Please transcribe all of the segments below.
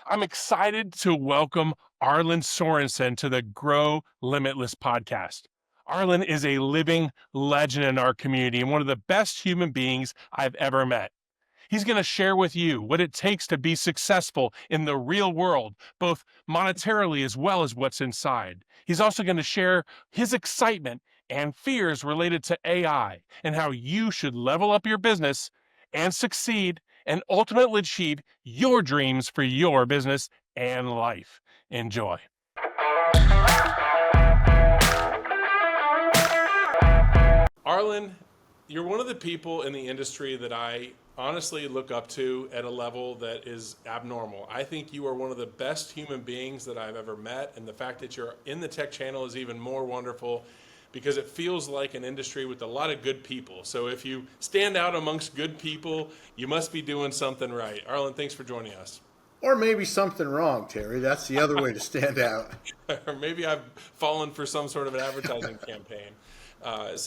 I'm excited to welcome Arlin Sorenson to the GROW Limitless podcast. Arlin is a living legend in our community and one of the best human beings I've ever met. He's going to share with you what it takes to be successful in the real world, both monetarily as well as what's inside. He's also going to share his excitement and fears related to AI and how you should level up your business and succeed and ultimately achieve your dreams for your business and life. Enjoy. Arlin, you're one of the people in the industry that I honestly look up to at a level that is abnormal. I think you are one of the best human beings that I've ever met, and the fact that you're in the tech channel is even more wonderful because it feels like an industry with a lot of good people. So if you stand out amongst good people, you must be doing something right. Arlin, thanks for joining us. Or maybe something wrong, Terry. That's the other way to stand out. Or maybe I've fallen for some sort of an advertising campaign.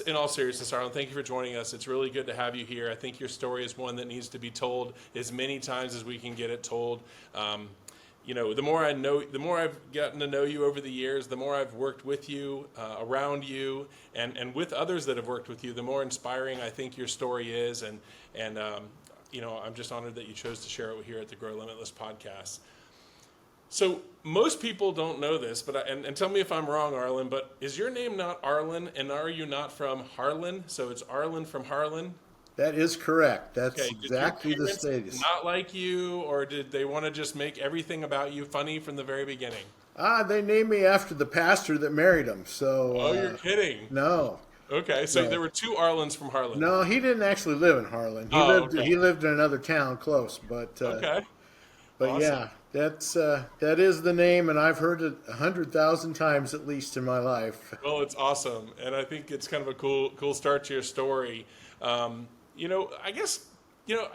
In all seriousness, Arlen, thank you for joining us. It's really good to have you here. I think your story is one that needs to be told as many times as we can get it told. The more I know, the more I've gotten to know you over the years, the more I've worked with you, around you, and with others that have worked with you, the more inspiring I think your story is. And I'm just honored that you chose to share it here at the Grow Limitless podcast. So most people don't know this, but and tell me if I'm wrong, Arlen, but is your name not Arlen, and are you not from Harlan? So it's Arlen from Harlan? That is correct. That's Okay, did your exactly the parents status. not like you, or did they want to just make everything about you funny from the very beginning? They named me after the pastor that married him. So, Oh, you're kidding. no, Okay, so there no, were two Arlens from Harlan. no. He didn't actually live in Harlan. He Oh, lived okay. he lived in another town close. But Okay, but awesome. yeah, that is the name, and I've heard it 100,000 times at least in my life. Well, it's awesome, and I think it's kind of a cool start to your story. I guess,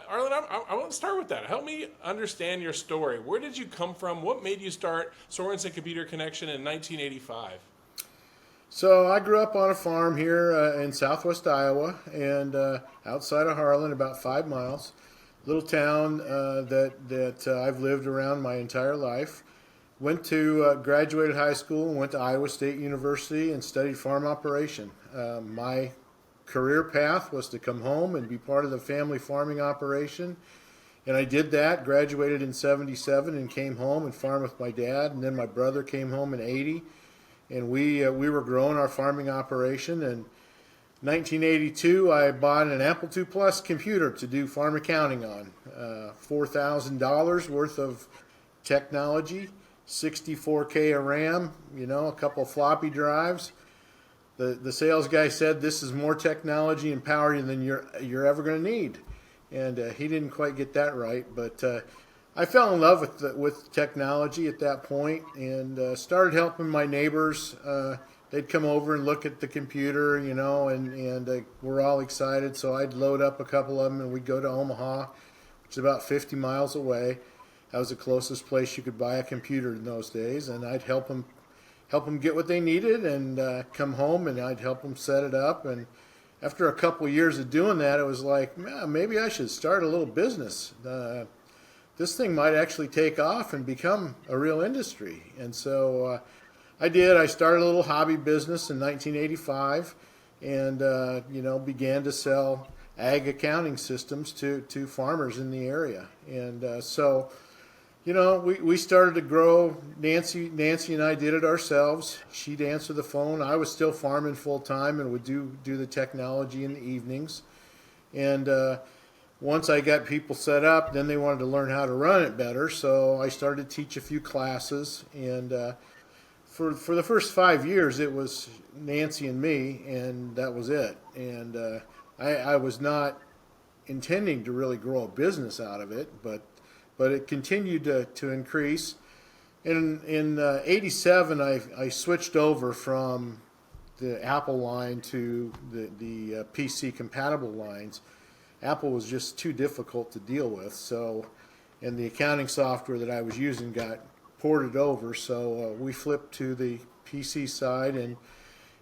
Arlen, I want to start with that. Help me understand your story. Where did you come from? What made you start Sorensen Computer Connection in 1985? So I grew up on a farm here in southwest Iowa and outside of Harlan, about 5 miles. Little town that I've lived around my entire life. Went to graduated high school and went to Iowa State University and studied farm operation. My career path was to come home and be part of the family farming operation. And I did that, graduated in 77 and came home and farmed with my dad. And then my brother came home in 80. And we were growing our farming operation. And 1982, I bought an Apple II Plus computer to do farm accounting on. $4,000 worth of technology, 64K of RAM, a couple of floppy drives. The sales guy said this is more technology and power than you're ever going to need, and he didn't quite get that right. But I fell in love with technology at that point, and started helping my neighbors. They'd come over and look at the computer, and we're all excited. So I'd load up a couple of them, and we'd go to Omaha, which is about 50 miles away. That was the closest place you could buy a computer in those days, and I'd help them get what they needed, and come home, and I'd help them set it up. And after a couple of years of doing that, it was like, man, maybe I should start a little business. This thing might actually take off and become a real industry. And so I did. I started a little hobby business in 1985, and began to sell ag accounting systems to farmers in the area. And we started to grow. Nancy and I did it ourselves. She'd answer the phone. I was still farming full time and would do the technology in the evenings. And once I got people set up, then they wanted to learn how to run it better. So I started to teach a few classes. And for the first 5 years, it was Nancy and me, and that was it. And I was not intending to really grow a business out of it, but it continued to increase. In 87, I switched over from the Apple line to the PC compatible lines. Apple was just too difficult to deal with, and the accounting software that I was using got ported over, so we flipped to the PC side,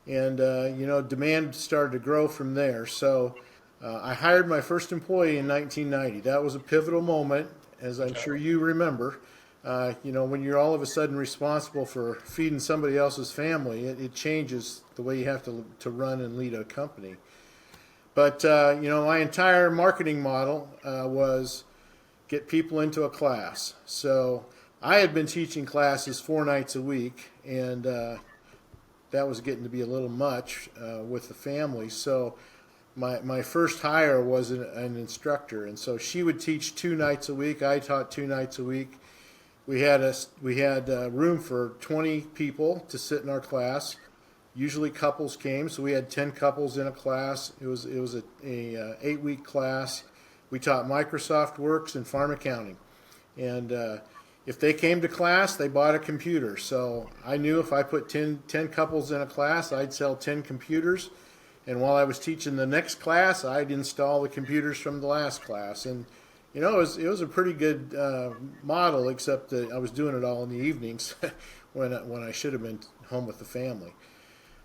and demand started to grow from there. So I hired my first employee in 1990. That was a pivotal moment, as I'm sure you remember. when you're all of a sudden responsible for feeding somebody else's family, it changes the way you have to run and lead a company. But, my entire marketing model was get people into a class. So I had been teaching classes 4 nights a week, and that was getting to be a little much with the family. So my first hire was an instructor, and so she would teach 2 nights a week. I taught 2 nights a week. We had room for 20 people to sit in our class. Usually couples came, so we had 10 couples in a class. It was a 8-week class. We taught Microsoft Works and farm accounting, and if they came to class, they bought a computer. So I knew if I put 10 couples in a class, I'd sell 10 computers. And while I was teaching the next class, I'd install the computers from the last class. And it was a pretty good model, except that I was doing it all in the evenings when I should have been home with the family.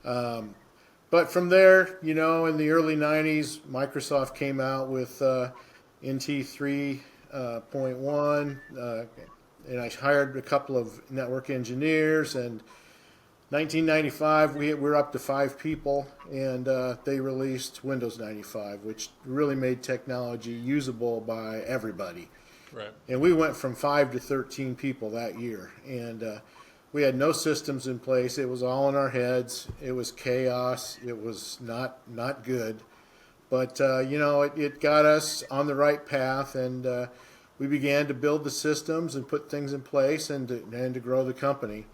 But from there, in the early 90s, Microsoft came out with NT 3.1, and I hired a couple of network engineers. And 1995, we were up to 5 people, and they released Windows 95, which really made technology usable by everybody. Right. And we went from 5 to 13 people that year, and we had no systems in place. It was all in our heads. It was chaos. It was not good, but it got us on the right path, and we began to build the systems and put things in place and to grow the company.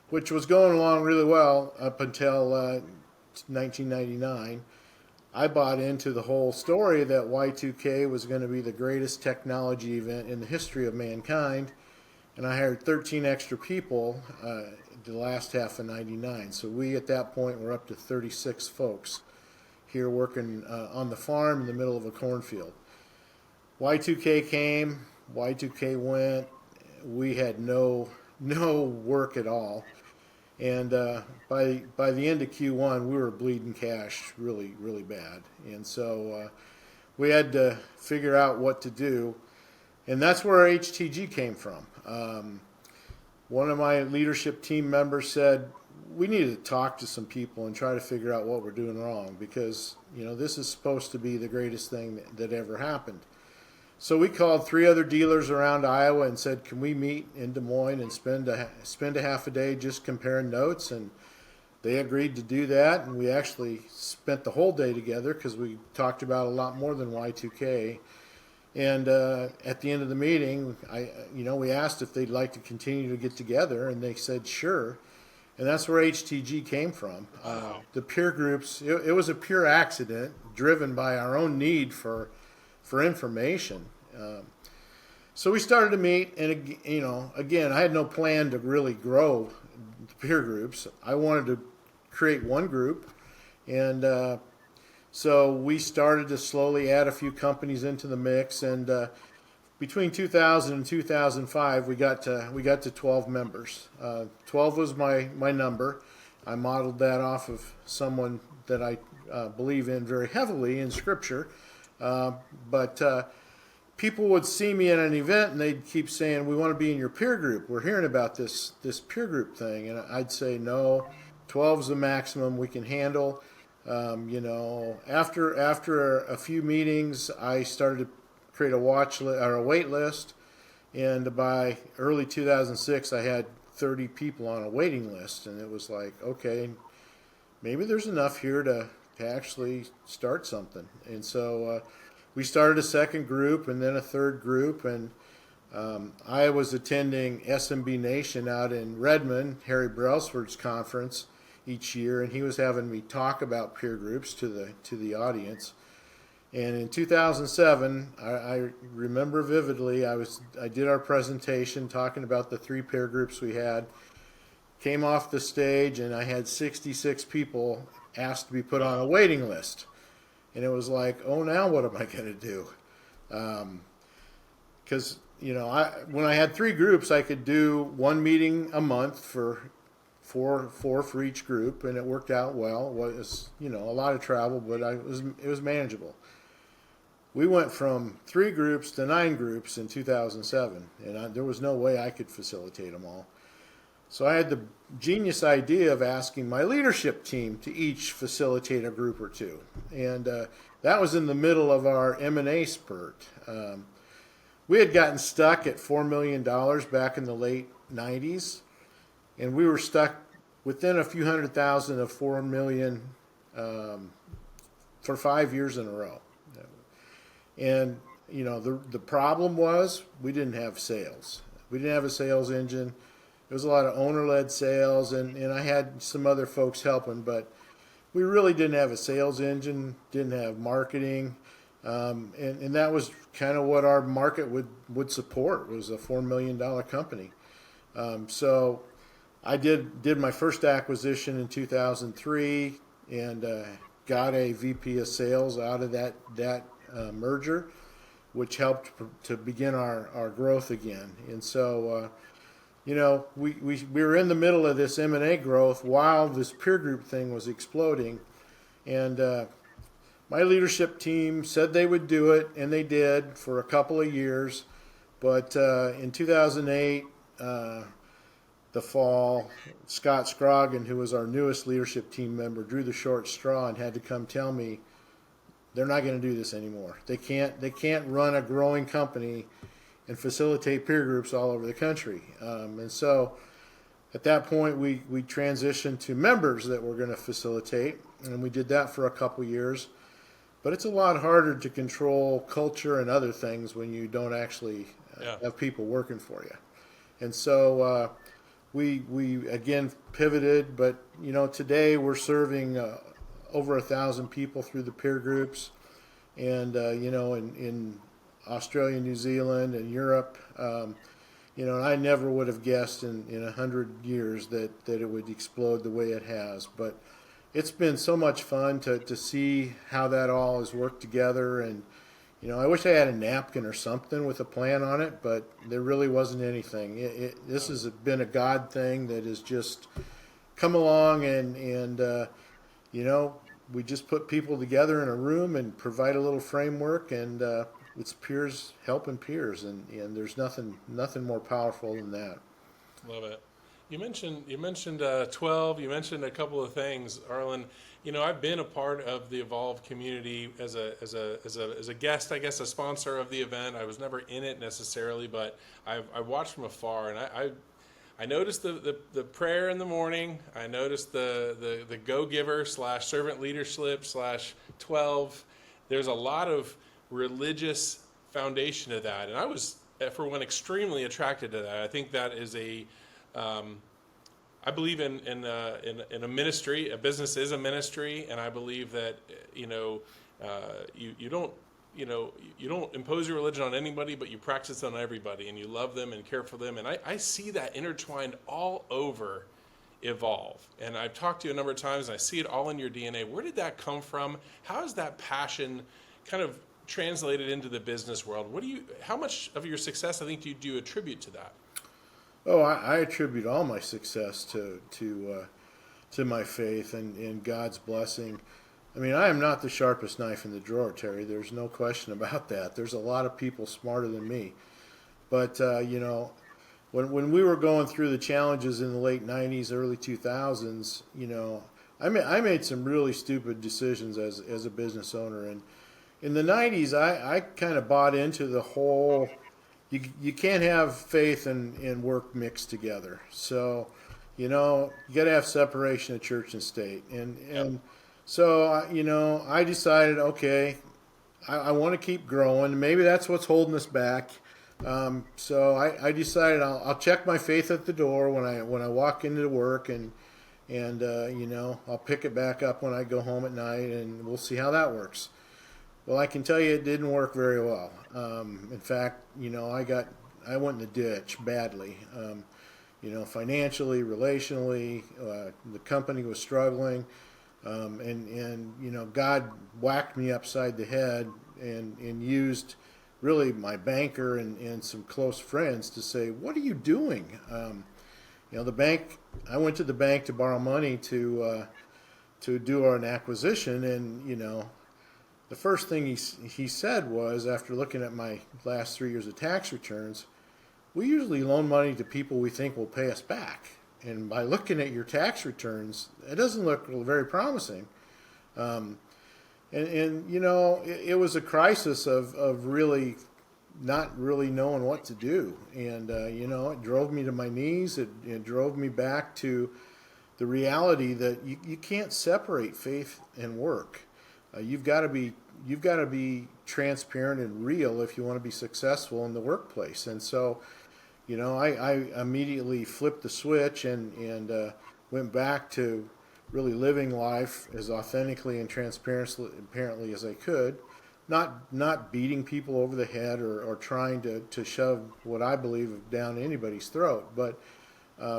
Which was going along really well up until 1999. I bought into the whole story that Y2K was going to be the greatest technology event in the history of mankind, and I hired 13 extra people the last half of 99. So we, at that point, were up to 36 folks here working on the farm in the middle of a cornfield. Y2K came, Y2K went. We had no work at all. And by the end of Q1, we were bleeding cash really, really bad. And so we had to figure out what to do. And that's where HTG came from. One of my leadership team members said, we need to talk to some people and try to figure out what we're doing wrong, because this is supposed to be the greatest thing that ever happened. So we called 3 other dealers around Iowa and said, can we meet in Des Moines and spend a half a day just comparing notes? And they agreed to do that, and we actually spent the whole day together because we talked about a lot more than Y2K. And at the end of the meeting, we asked if they'd like to continue to get together, and they said sure. And that's where HTG came from. Wow. The peer groups, it was a pure accident driven by our own need for information. So we started to meet, and again, I had no plan to really grow peer groups. I wanted to create one group, and so we started to slowly add a few companies into the mix. And between 2000 and 2005, we got to 12 members. 12 was my number. I modeled that off of someone that I believe in very heavily in Scripture. But people would see me at an event and they'd keep saying, we want to be in your peer group. We're hearing about this peer group thing. And I'd say, no, 12 is the maximum we can handle. After a few meetings, I started to create a wait list. And by early 2006, I had 30 people on a waiting list. And it was like, okay, maybe there's enough here to actually start something. And so we started a second group and then a third group, and I was attending SMB Nation out in Redmond, Harry Brailsford's conference each year, and he was having me talk about peer groups to the audience. And in 2007, I remember vividly, I did our presentation talking about the 3 peer groups we had, came off the stage, and I had 66 people asked to be put on a waiting list. And it was like, oh, now what am I going to do? Because, when I had 3 groups, I could do 1 meeting a month for four for each group, and it worked out well. It was, a lot of travel, but it was manageable. we went from 3 groups to 9 groups in 2007, and there was no way I could facilitate them all. So I had the genius idea of asking my leadership team to each facilitate a group or two, and that was in the middle of our M&A spurt. We had gotten stuck at $4 million back in the late 90s, and we were stuck within a few $100,000 of $4 million for 5 years in a row. And the problem was we didn't have sales. We didn't have a sales engine. There was a lot of owner-led sales, and I had some other folks helping, but we really didn't have a sales engine, didn't have marketing, and that was kind of what our market would support, was a $4 million company. So I did my first acquisition in 2003 and got a VP of sales out of that merger, which helped to begin our growth again. And so, we were in the middle of this M&A growth while this peer group thing was exploding. And my leadership team said they would do it, and they did for a couple of years. But in 2008, the fall, Scott Scroggin, who was our newest leadership team member, drew the short straw and had to come tell me they're not going to do this anymore. They can't run a growing company and facilitate peer groups all over the country. And so at that point, we transitioned to members that we're going to facilitate, and we did that for a couple years. But it's a lot harder to control culture and other things when you don't actually have people working for you. And so we again pivoted, but today we're serving over 1,000 people through the peer groups, and in Australia, New Zealand, and Europe. And I never would have guessed in 100 years that it would explode the way it has. But it's been so much fun to see how that all has worked together. And I wish I had a napkin or something with a plan on it, but there really wasn't anything. This has been a God thing that has just come along, and we just put people together in a room and provide a little framework, and it's peers helping peers, and there's nothing more powerful than that. Love it. You mentioned 12. You mentioned a couple of things, Arlin. I've been a part of the Evolve community as a guest, I guess, a sponsor of the event. I was never in it necessarily, but I watched from afar, and I noticed the prayer in the morning. I noticed the go-giver / servant leadership / 12. There's a lot of religious foundation to that, and I was, for one, extremely attracted to that. I think that is I believe in a ministry. A business is a ministry, and I believe that you don't impose your religion on anybody, but you practice it on everybody, and you love them and care for them. And I see that intertwined all over Evolve. And I've talked to you a number of times, and I see it all in your DNA. Where did that come from? How is that passion kind of translated into the business world? How much of your success, I think, do you attribute to that? Oh, I attribute all my success to my faith and God's blessing. I mean, I am not the sharpest knife in the drawer, Terry. There's no question about that. There's a lot of people smarter than me. But, when we were going through the challenges in the late 90s, early 2000s, I made some really stupid decisions as a business owner. And in the 90s, I kind of bought into the whole, you can't have faith and work mixed together. So, you got to have separation of church and state. And so, I decided, okay, I want to keep growing. Maybe that's what's holding us back. So I decided I'll check my faith at the door when I walk into work, and I'll pick it back up when I go home at night, and we'll see how that works. Well, I can tell you it didn't work very well. In fact, I went in the ditch badly. Financially, relationally, the company was struggling. And God whacked me upside the head and used really my banker and some close friends to say, what are you doing? The bank, I went to the bank to borrow money to do an acquisition, and, the first thing he said was, after looking at my last 3 years of tax returns, we usually loan money to people we think will pay us back. And by looking at your tax returns, it doesn't look very promising. And you know, it was a crisis of really not really knowing what to do. And, you know, it drove me to my knees. It drove me back to the reality that you can't separate faith and work. You've got to be transparent and real if you want to be successful in the workplace. And so, you know, I immediately flipped the switch and went back to really living life as authentically and transparently as I could, not beating people over the head or trying to shove what I believe down anybody's throat, but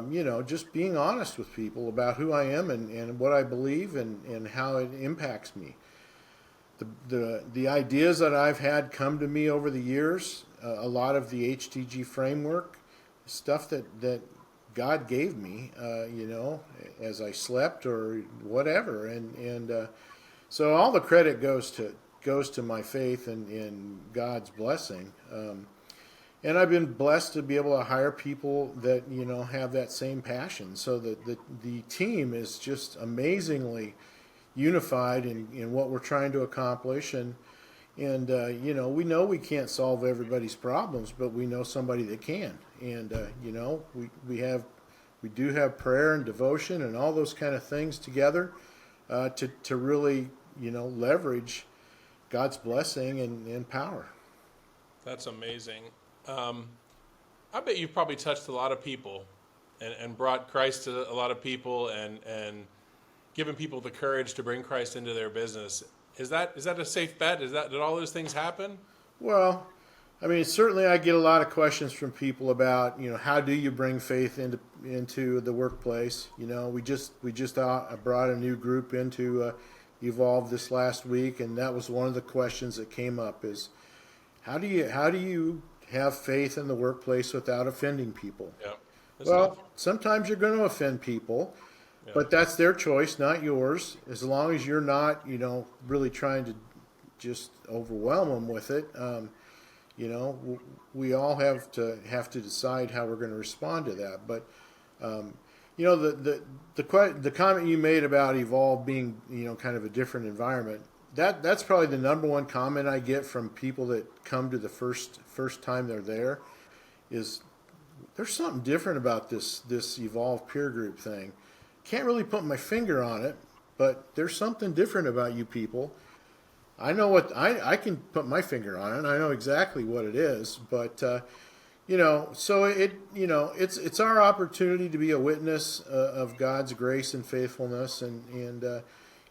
you know, just being honest with people about who I am and what I believe and how it impacts me. The ideas that I've had come to me over the years, a lot of the HTG framework, stuff that God gave me, you know, as I slept or whatever, and so all the credit goes to my faith and God's blessing. And I've been blessed to be able to hire people that, you know, have that same passion. So that the team is just amazingly unified in what we're trying to accomplish. And you know we can't solve everybody's problems, but we know somebody that can. And you know, we do have prayer and devotion and all those kind of things together to really, you know, leverage God's blessing and power. That's amazing. I bet you've probably touched a lot of people and brought Christ to a lot of people and given people the courage to bring Christ into their business. Is that a safe bet? Did all those things happen? Well, I mean, certainly I get a lot of questions from people about, you know, how do you bring faith into the workplace? You know, we just brought a new group into Evolve this last week, and that was one of the questions that came up is how do you have faith in the workplace without offending people? Yeah. Well, sometimes you're going to offend people, yeah, but that's their choice, not yours. As long as you're not, you know, really trying to just overwhelm them with it. You know, we all have to decide how we're going to respond to that. But you know, the comment you made about Evolve being, you know, kind of a different environment, that's probably the number one comment I get from people that come to the first time they're there is there's something different about this Evolve peer group thing. Can't really put my finger on it, but there's something different about you people. I know what I can put my finger on it. I know exactly what it is, but you know, so it's our opportunity to be a witness of God's grace and faithfulness, and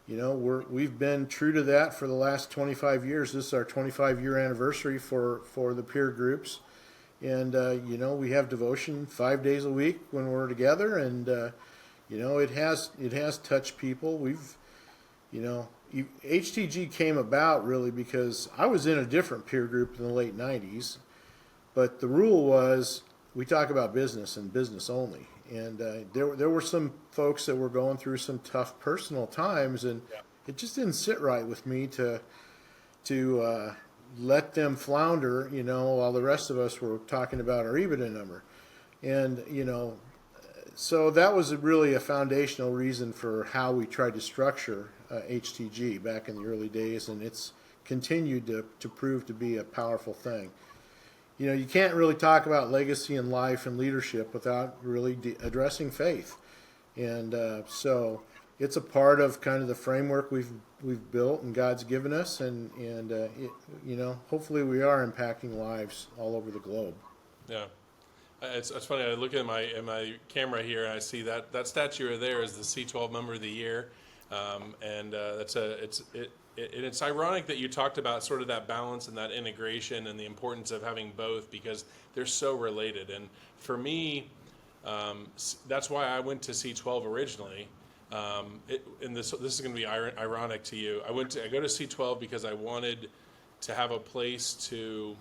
you know, we've been true to that for the last 25 years. This is our 25-year anniversary for the peer groups, and you know, we have devotion 5 days a week when we're together, and you know, it has touched people. We've, you know, HTG came about really because I was in a different peer group in the late 90s, but the rule was we talk about business and business only. And there were some folks that were going through some tough personal times, and yeah, it just didn't sit right with me to let them flounder, you know, while the rest of us were talking about our EBITDA number. And, you know, so that was really a foundational reason for how we tried to structure HTG back in the early days, and it's continued to prove to be a powerful thing. You know, you can't really talk about legacy and life and leadership without really addressing faith, and so it's a part of kind of the framework we've built and God's given us, and you know, hopefully we are impacting lives all over the globe. Yeah. It's funny. I look at my camera here, and I see that statue right there is the C12 Member of the Year, and it's ironic that you talked about sort of that balance and that integration and the importance of having both because they're so related. And for me, that's why I went to C12 originally. And this is going to be ironic to you. I go to C12 because I wanted to have a place to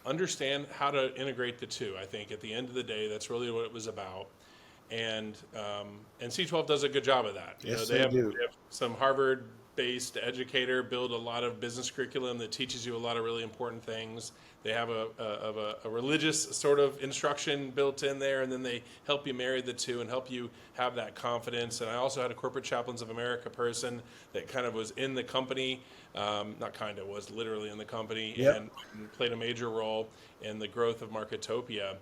understand how to integrate the two. I think at the end of the day, that's really what it was about. And C12 does a good job of that. Yes, they have do. They have some Harvard based educator, build a lot of business curriculum that teaches you a lot of really important things. They have a religious sort of instruction built in there, and then they help you marry the two and help you have that confidence. And I also had a Corporate Chaplains of America person that kind of was in the company, not kind of, was literally in the company, Yep. and played a major role in the growth of Marketopia.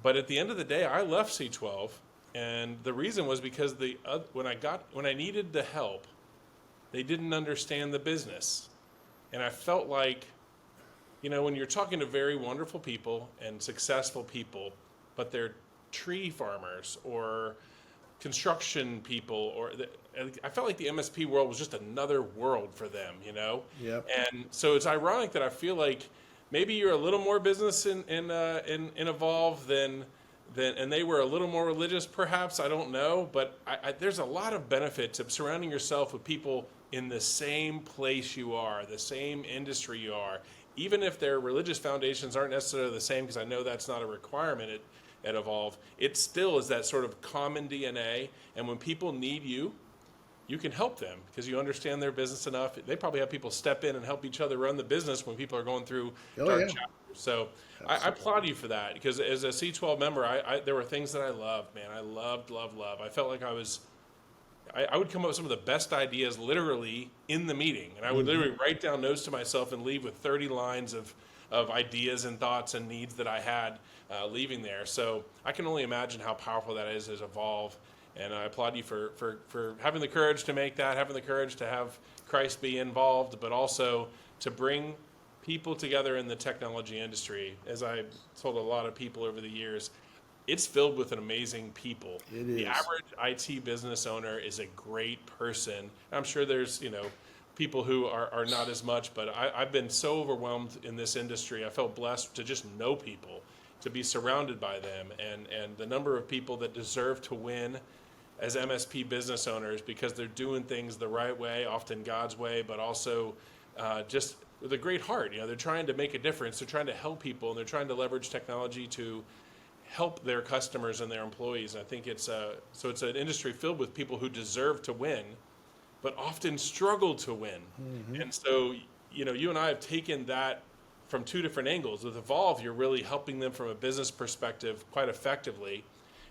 But at the end of the day, I left C12, and the reason was because when I needed the help, they didn't understand the business. And I felt like, when you're talking to very wonderful people and successful people, but they're tree farmers or construction people, I felt like the MSP world was just another world for them, Yep. And so it's ironic that I feel like maybe you're a little more business in Evolve than and they were a little more religious, perhaps. I don't know, but there's a lot of benefit to surrounding yourself with people in the same place you are, the same industry you are, even if their religious foundations aren't necessarily the same, because I know that's not a requirement at Evolve. It still is that sort of common DNA, and when people need you, you can help them because you understand their business enough. They probably have people step in and help each other run the business when people are going through dark yeah. chapters. So I applaud you for that, because as a C12 member, there were things that I loved, man. I loved. I felt like I would come up with some of the best ideas literally in the meeting. And I would literally write down notes to myself and leave with 30 lines of ideas and thoughts and needs that I had leaving there. So I can only imagine how powerful that is as Evolve. And I applaud you for having the courage to make that, having the courage to have Christ be involved, but also to bring people together in the technology industry. As I told a lot of people over the years, it's filled with an amazing people. It The is. average IT business owner is a great person. I'm sure there's, people who are not as much, but I've been so overwhelmed in this industry. I felt blessed to just know people, to be surrounded by them, and the number of people that deserve to win as MSP business owners because they're doing things the right way, often God's way, but also just with a great heart. They're trying to make a difference. They're trying to help people, and they're trying to leverage technology to help their customers and their employees. And I think it's an industry filled with people who deserve to win, but often struggle to win. And so, you and I have taken that from two different angles. With Evolve, you're really helping them from a business perspective quite effectively.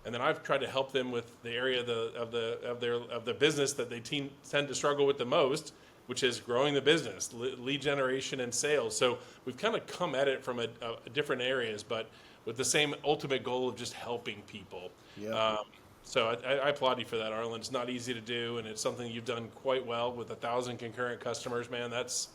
And then I've tried to help them with the area of the business that they tend to struggle with the most, which is growing the business, lead generation and sales. So we've kind of come at it from a different areas, but with the same ultimate goal of just helping people. Yeah. So I applaud you for that, Arlen. It's not easy to do, and it's something you've done quite well with 1,000 concurrent customers, man. That's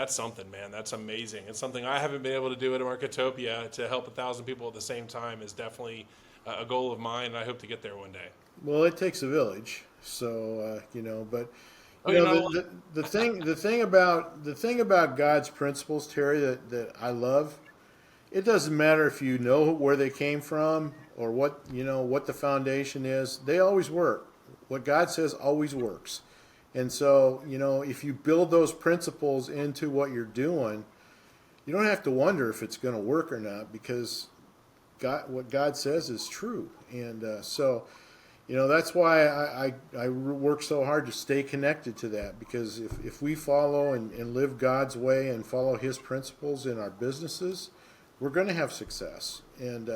something, man. That's amazing. It's something I haven't been able to do at Marketopia. To help 1,000 people at the same time is definitely a goal of mine, and I hope to get there one day. Well, it takes a village, so but Oh, you're not alone. the thing about God's principles, Terry, that I love. It doesn't matter if you know where they came from or what the foundation is. They always work. What God says always works. And so, if you build those principles into what you're doing, you don't have to wonder if it's going to work or not, because what God says is true. And so, that's why I work so hard to stay connected to that, because if we follow and live God's way and follow His principles in our businesses, we're going to have success. And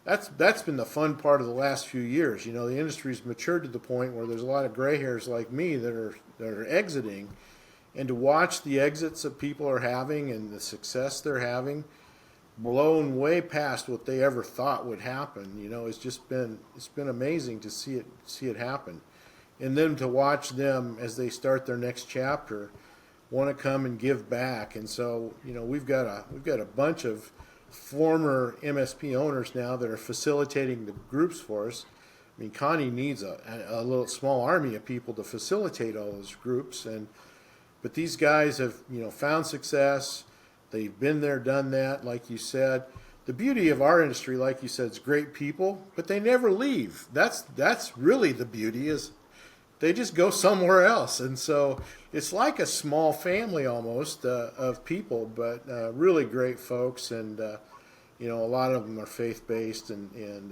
that's been the fun part of the last few years. The industry's matured to the point where there's a lot of gray hairs like me that are exiting, and to watch the exits that people are having and the success they're having, blown way past what they ever thought would happen. It's been amazing to see it happen, and then to watch them as they start their next chapter want to come and give back. And so we've got a bunch of former MSP owners now that are facilitating the groups for us. I mean, Connie needs a little small army of people to facilitate all those groups, but these guys have found success. They've been there, done that, like you said. The beauty of our industry, like you said, is great people, but they never leave. That's really the beauty, is they just go somewhere else. And so it's like a small family almost of people, but really great folks. And, a lot of them are faith-based and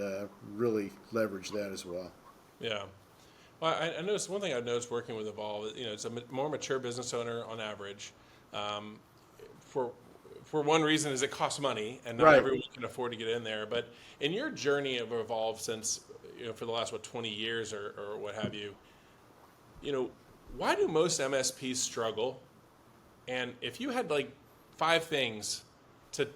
really leverage that as well. Yeah. Well, I noticed one thing I've noticed working with Evolve, it's a more mature business owner on average. Um, for one reason is it costs money, and not Right. everyone can afford to get in there. But in your journey of Evolve since, for the last, 20 years or what have you, you know, why do most MSPs struggle? And if you had like 5 things to,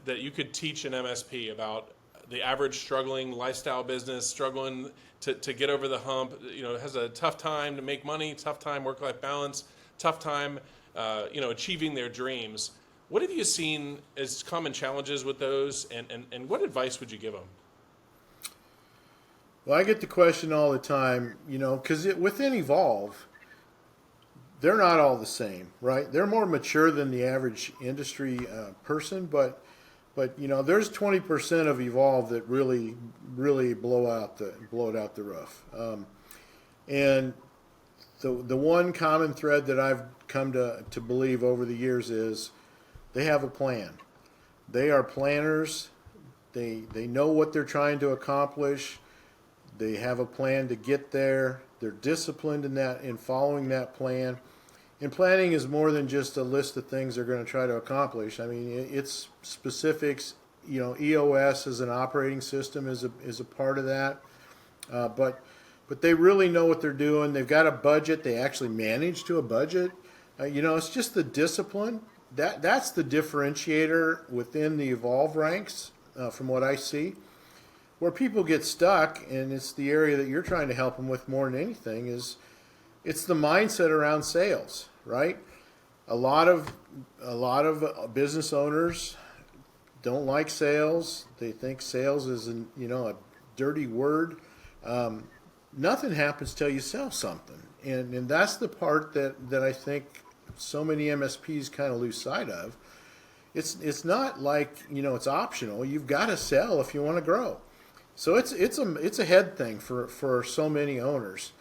that you could teach an MSP about the average struggling lifestyle business, struggling to get over the hump, has a tough time to make money, tough time work-life balance, tough time, achieving their dreams. What have you seen as common challenges with those, and what advice would you give them? Well, I get the question all the time, because within Evolve, they're not all the same, right? They're more mature than the average industry person, but there's 20% of Evolve that really blow it out the rough. And the one common thread that I've come to believe over the years is they have a plan. They are planners. They know what they're trying to accomplish. They have a plan to get there. They're disciplined in following that plan. And planning is more than just a list of things they're going to try to accomplish. I mean, it's specifics. EOS as an operating system is a part of that. But they really know what they're doing. They've got a budget. They actually manage to a budget. It's just the discipline. That's the differentiator within the Evolve ranks, from what I see. Where people get stuck, and it's the area that you're trying to help them with more than anything, is it's the mindset around sales, right? A lot of business owners don't like sales. They think sales is a dirty word. Nothing happens till you sell something, and that's the part that I think so many MSPs kind of lose sight of. It's not like it's optional. You've got to sell if you want to grow. So it's a head thing for so many owners.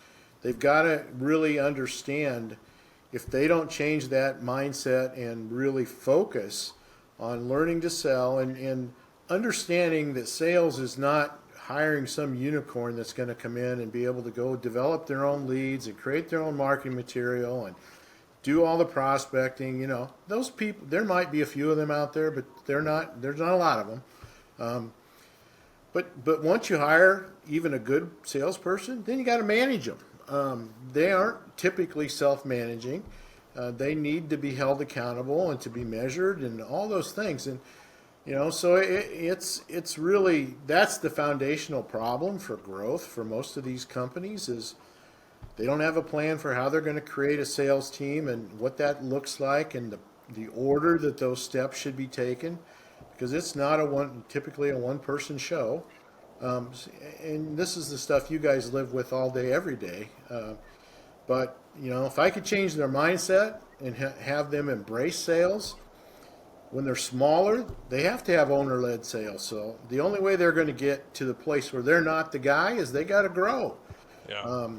They've got to really understand, if they don't change that mindset and really focus on learning to sell and understanding that sales is not hiring some unicorn that's going to come in and be able to go develop their own leads and create their own marketing material and do all the prospecting. Those people, there might be a few of them out there, but there's not a lot of them. But once you hire even a good salesperson, then you got to manage them. They aren't typically self-managing. They need to be held accountable and to be measured and all those things. And so it's really, that's the foundational problem for growth for most of these companies, is they don't have a plan for how they're going to create a sales team and what that looks like and the order that those steps should be taken. Because it's not typically a one-person show, and this is the stuff you guys live with all day, every day. But if I could change their mindset and have them embrace sales, when they're smaller, they have to have owner-led sales. So the only way they're going to get to the place where they're not the guy is they got to grow. Yeah.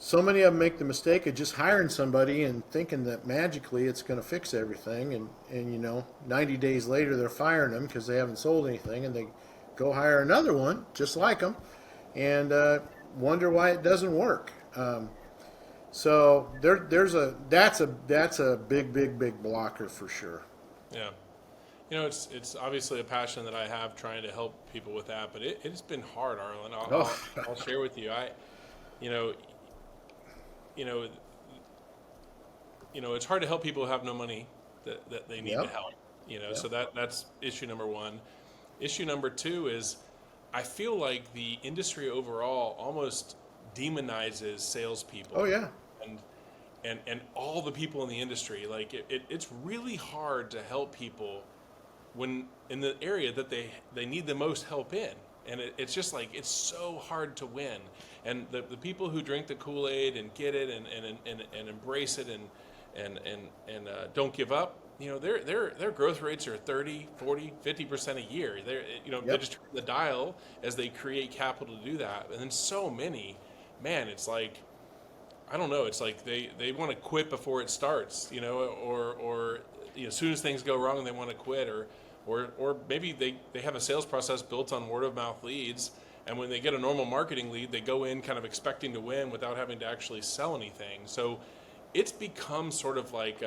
So many of them make the mistake of just hiring somebody and thinking that magically it's going to fix everything. And 90 days later they're firing them because they haven't sold anything, and they go hire another one just like them and wonder why it doesn't work. So that's a big blocker for sure. Yeah. It's obviously a passion that I have, trying to help people with that, but it's been hard, Arlen. I'll share with you. It's hard to help people who have no money that they need to help. Yep. So that's issue number one. Issue number two is, I feel like the industry overall almost demonizes salespeople. Oh yeah. And all the people in the industry. Like it's really hard to help people when in the area that they need the most help in. And it's just like, it's so hard to win. And the people who drink the Kool-Aid and get it and embrace it and don't give up, their growth rates are 30, 40, 50% a year. They just turn the dial as they create capital to do that. And then so many, man, it's like, I don't know, it's like they want to quit before it starts, or as soon as things go wrong and they want to quit, or maybe they have a sales process built on word of mouth leads, And when they get a normal marketing lead, they go in kind of expecting to win without having to actually sell anything. So it's become sort of like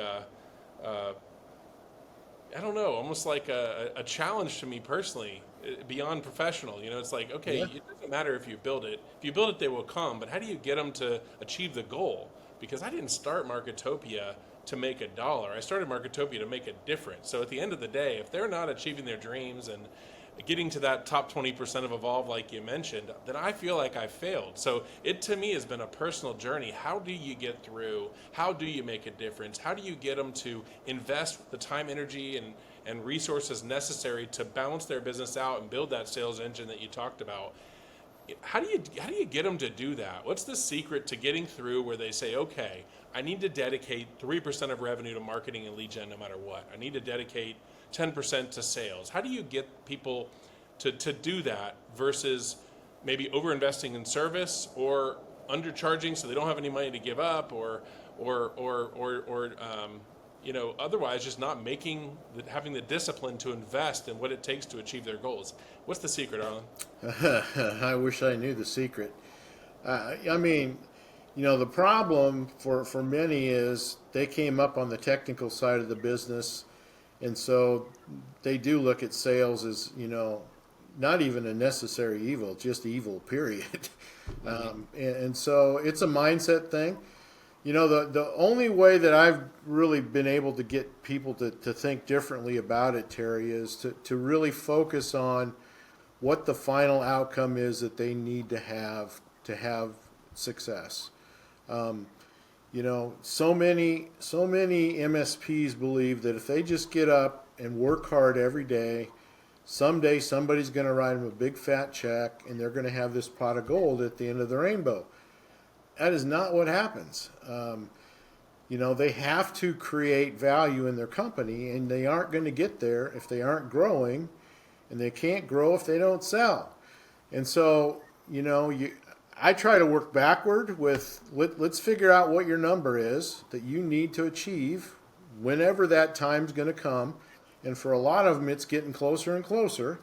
I don't know, almost like a challenge to me personally, beyond professional. You know, it's like, okay, Yeah. it doesn't matter if you build it. If you build it, they will come. But how do you get them to achieve the goal? Because I didn't start Marketopia to make a dollar. I started Marketopia to make a difference. So at the end of the day, if they're not achieving their dreams and getting to that top 20% of Evolve, like you mentioned, then I feel like I failed. So it to me has been a personal journey. How do you get through? How do you make a difference? How do you get them to invest the time, energy, and resources necessary to balance their business out and build that sales engine that you talked about? How do you get them to do that? What's the secret to getting through where they say, okay, I need to dedicate 3% of revenue to marketing and lead gen no matter what. I need to dedicate 10% to sales. How do you get people to do that versus maybe overinvesting in service or undercharging so they don't have any money to give up or otherwise just not having the discipline to invest in what it takes to achieve their goals? What's the secret, Arlen? I wish I knew the secret. I mean, the problem for many is they came up on the technical side of the business, and so they do look at sales as, not even a necessary evil, just evil, period. And so it's a mindset thing. The only way that I've really been able to get people to think differently about it, Terry, is to really focus on what the final outcome is that they need to have success. So many MSPs believe that if they just get up and work hard every day, someday somebody's going to write them a big fat check and they're going to have this pot of gold at the end of the rainbow. That is not what happens. They have to create value in their company, and they aren't going to get there if they aren't growing, and they can't grow if they don't sell. And so, I try to work backward with, let's figure out what your number is that you need to achieve whenever that time's going to come. And for a lot of them, it's getting closer and closer.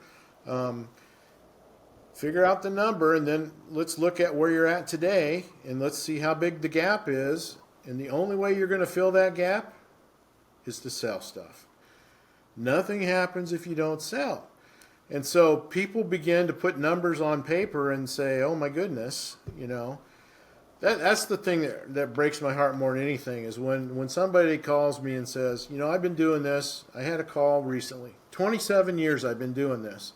Figure out the number, and then let's look at where you're at today, and let's see how big the gap is. And the only way you're going to fill that gap is to sell stuff. Nothing happens if you don't sell. And so people begin to put numbers on paper and say, oh my goodness, that's the thing that breaks my heart more than anything is when somebody calls me and says, I've been doing this. I had a call recently. 27 years I've been doing this.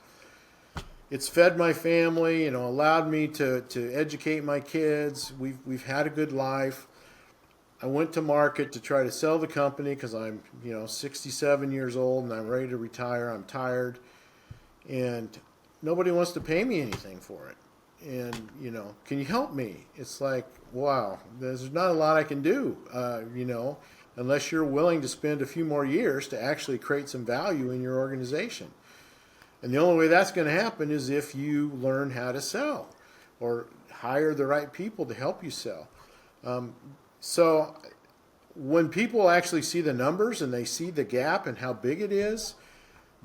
It's fed my family, allowed me to educate my kids. We've had a good life. I went to market to try to sell the company because I'm, 67 years old and I'm ready to retire. I'm tired. And nobody wants to pay me anything for it. And, can you help me? It's like, wow, there's not a lot I can do, unless you're willing to spend a few more years to actually create some value in your organization. And the only way that's going to happen is if you learn how to sell or hire the right people to help you sell. So when people actually see the numbers and they see the gap and how big it is,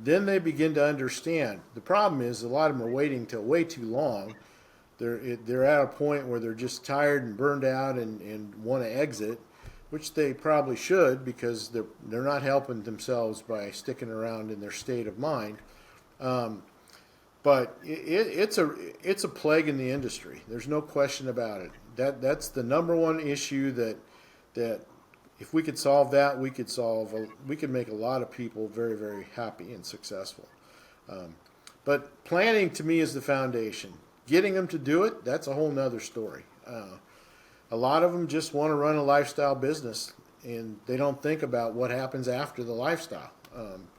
then they begin to understand. The problem is a lot of them are waiting till way too long. They're at a point where they're just tired and burned out and want to exit, which they probably should because they're not helping themselves by sticking around in their state of mind. But it's a plague in the industry. There's no question about it. That's the number one issue that if we could solve that, we could make a lot of people very, very happy and successful. But planning to me is the foundation. Getting them to do it, that's a whole nother story. A lot of them just want to run a lifestyle business, and they don't think about what happens after the lifestyle.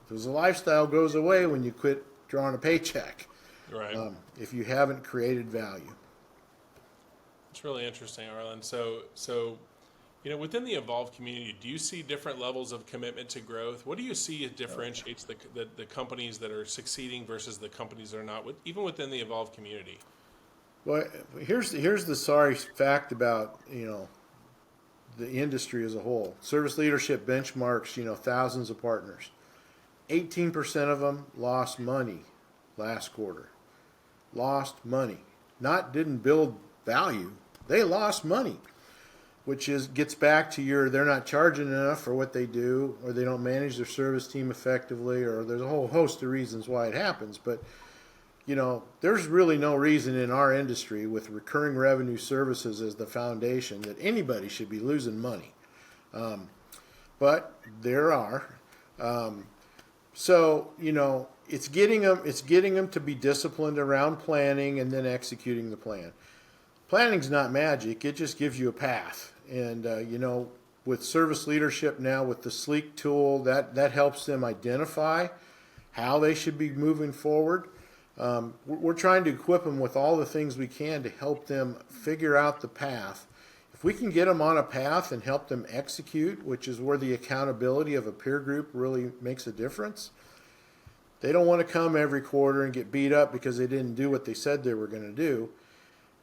Because the lifestyle goes away when you quit drawing a paycheck. Right. If you haven't created value. It's really interesting, Arlen. So within the Evolve community, do you see different levels of commitment to growth? What do you see differentiates the companies that are succeeding versus the companies that are not, even within the Evolve community? Well, here's the sorry fact about the industry as a whole. Service leadership benchmarks thousands of partners. 18% of them lost money last quarter. lost money. Not didn't build value. They lost money, which gets back to they're not charging enough for what they do, or they don't manage their service team effectively, or there's a whole host of reasons why it happens. But there's really no reason in our industry with recurring revenue services as the foundation that anybody should be losing money. But there are. So it's getting them to be disciplined around planning and then executing the plan. Planning's not magic; it just gives you a path. And with service leadership now, with the Sleek tool, that helps them identify how they should be moving forward. We're trying to equip them with all the things we can to help them figure out the path. If we can get them on a path and help them execute, which is where the accountability of a peer group really makes a difference, they don't want to come every quarter and get beat up because they didn't do what they said they were going to do.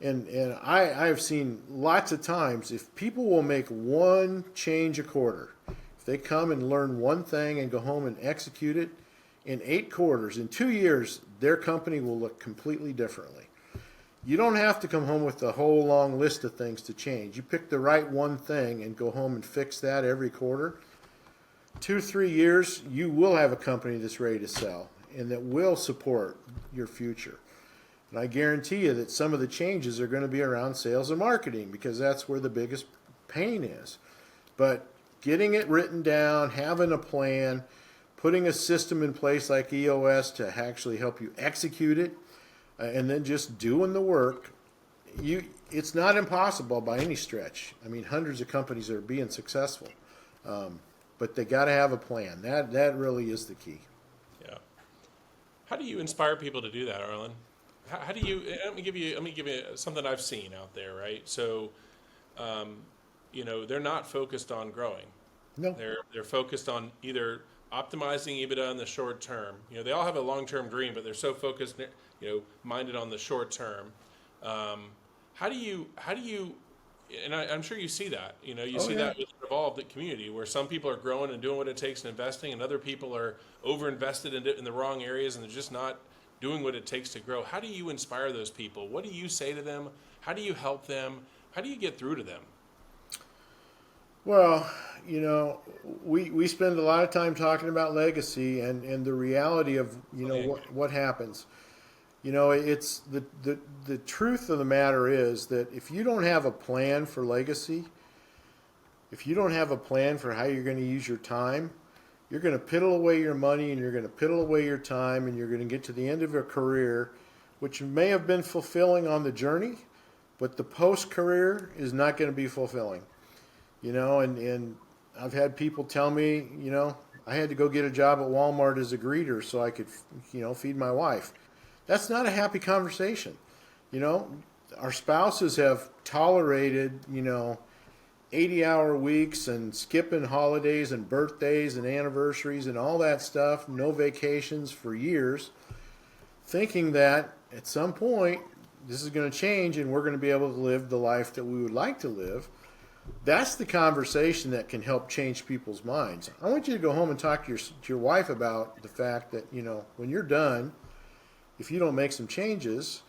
And I've seen lots of times, if people will make one change a quarter, if they come and learn one thing and go home and execute it, in 8 quarters, in 2 years, their company will look completely differently. You don't have to come home with a whole long list of things to change. You pick the right one thing and go home and fix that every quarter. 2-3 years, you will have a company that's ready to sell and that will support your future. And I guarantee you that some of the changes are going to be around sales and marketing because that's where the biggest pain is. But getting it written down, having a plan, putting a system in place like EOS to actually help you execute it, and then just doing the work, it's not impossible by any stretch. I mean, hundreds of companies are being successful, but they got to have a plan. That really is the key. Yeah. How do you inspire people to do that, Arlin? How do you? Let me give you something I've seen out there, right? So, they're not focused on growing. No. They're focused on either optimizing EBITDA in the short term. They all have a long-term dream, but they're so focused, minded on the short term. How do you? And I'm sure you see that. That with an evolved community where some people are growing and doing what it takes and investing, and other people are over-invested in the wrong areas and they're just not doing what it takes to grow. How do you inspire those people? What do you say to them? How do you help them? How do you get through to them? Well, we spend a lot of time talking about legacy and the reality of what happens. It's the truth of the matter is that if you don't have a plan for legacy, if you don't have a plan for how you're going to use your time, you're going to piddle away your money and you're going to piddle away your time and you're going to get to the end of a career, which may have been fulfilling on the journey, but the post-career is not going to be fulfilling. And I've had people tell me, I had to go get a job at Walmart as a greeter so I could, feed my wife. That's not a happy conversation. Our spouses have tolerated, 80-hour weeks and skipping holidays and birthdays and anniversaries and all that stuff, no vacations for years, thinking that at some point this is going to change and we're going to be able to live the life that we would like to live. That's the conversation that can help change people's minds. I want you to go home and talk to your wife about the fact that, when you're done, if you don't make some changes,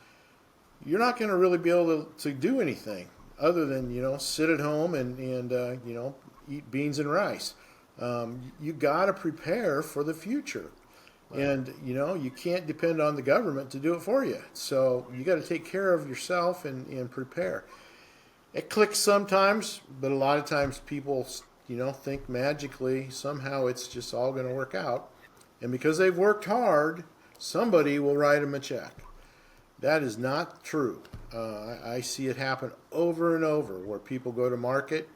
you're not going to really be able to do anything other than, sit at home and eat beans and rice. You got to prepare for the future. Right. And, you can't depend on the government to do it for you. So you got to take care of yourself and prepare. It clicks sometimes, but a lot of times people, think magically somehow it's just all going to work out. And because they've worked hard, somebody will write them a check. That is not true. I see it happen over and over where people go to market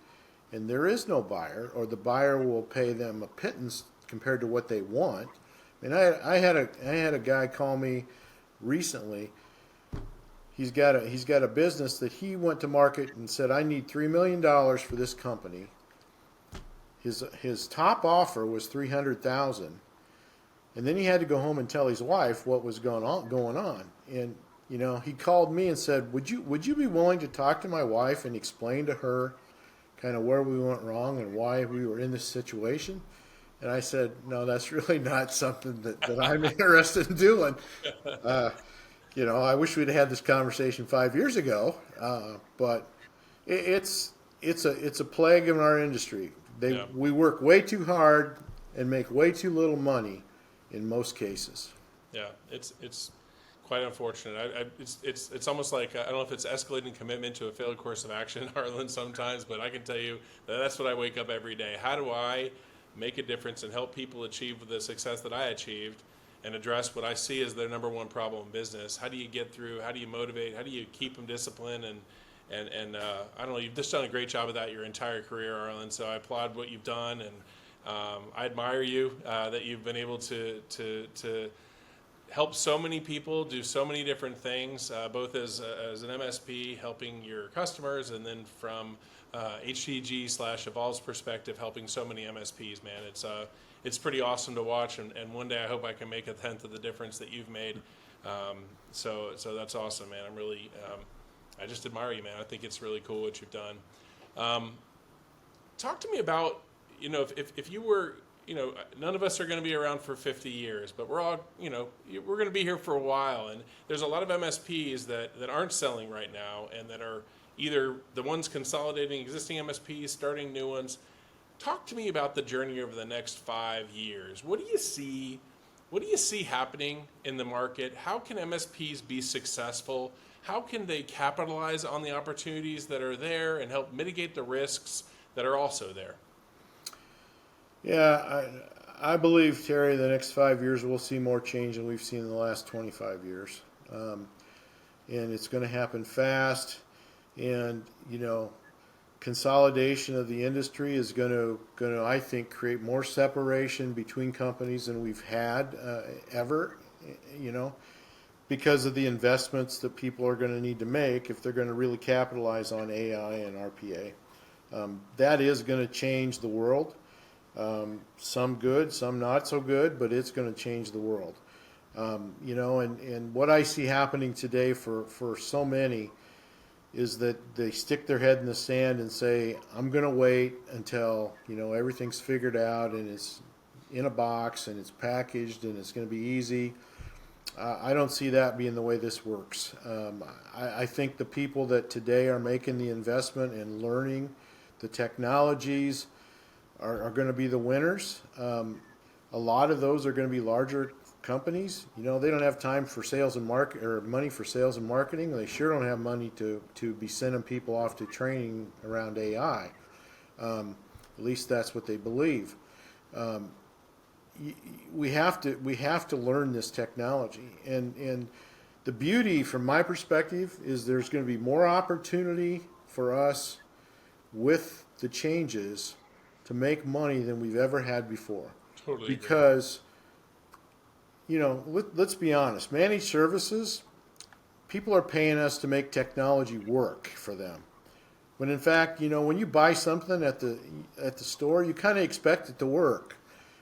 and there is no buyer, or the buyer will pay them a pittance compared to what they want. And I had a guy call me recently. He's got a business that he went to market and said, I need $3 million for this company. His top offer was $300,000. And then he had to go home and tell his wife what was going on. And he called me and said, would you be willing to talk to my wife and explain to her kind of where we went wrong and why we were in this situation? And I said, no, that's really not something that I'm interested in doing. I wish we'd had this conversation 5 years ago, but it's a plague in our industry. Yeah. We work way too hard and make way too little money in most cases. Yeah, it's quite unfortunate. It's almost like I don't know if it's escalating commitment to a failed course of action, Arlen, sometimes, but I can tell you that that's what I wake up every day. How do I make a difference and help people achieve the success that I achieved and address what I see as their number one problem in business? How do you get through? How do you motivate? How do you keep them disciplined? And I don't know, you've just done a great job of that your entire career, Arlen, so I applaud what you've done, and I admire you that you've been able to help so many people do so many different things, both as an MSP helping your customers, and then from HTG/Evolve's perspective, helping so many MSPs. Man, it's pretty awesome to watch, and one day I hope I can make a tenth of the difference that you've made. So that's awesome, man. I'm really I just admire you, man. I think it's really cool what you've done. Talk to me about, if you were, none of us are going to be around for 50 years, but we're all, we're going to be here for a while. And there's a lot of MSPs that aren't selling right now and that are either the ones consolidating existing MSPs, starting new ones. Talk to me about the journey over the next 5 years. What do you see? What do you see happening in the market? How can MSPs be successful? How can they capitalize on the opportunities that are there and help mitigate the risks that are also there? Yeah, I believe, Terry, the next 5 years we'll see more change than we've seen in the last 25 years. And it's going to happen fast. And, consolidation of the industry is going to, I think, create more separation between companies than we've had ever, because of the investments that people are going to need to make if they're going to really capitalize on AI and RPA. That is going to change the world. Some good, some not so good, but it's going to change the world. And what I see happening today for so many is that they stick their head in the sand and say, I'm going to wait until, everything's figured out and it's in a box and it's packaged and it's going to be easy. I don't see that being the way this works. I think the people that today are making the investment and learning the technologies are going to be the winners. A lot of those are going to be larger companies. They don't have time for sales and money for sales and marketing. They sure don't have money to be sending people off to training around AI. At least that's what they believe. We have to learn this technology, and the beauty from my perspective is there's going to be more opportunity for us with the changes to make money than we've ever had before. Totally. Because, let's be honest, managed services, people are paying us to make technology work for them. When in fact, when you buy something at the store, you kind of expect it to work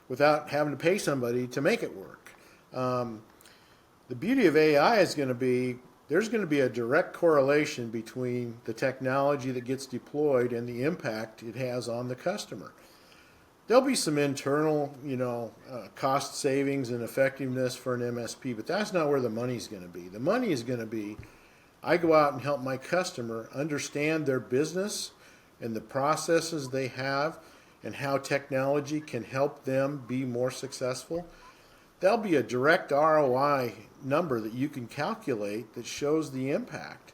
without having to pay somebody to make it work. The beauty of AI is going to be there's going to be a direct correlation between the technology that gets deployed and the impact it has on the customer. There'll be some internal, cost savings and effectiveness for an MSP, but that's not where the money's going to be. The money is going to be, I go out and help my customer understand their business and the processes they have and how technology can help them be more successful. There'll be a direct ROI number that you can calculate that shows the impact.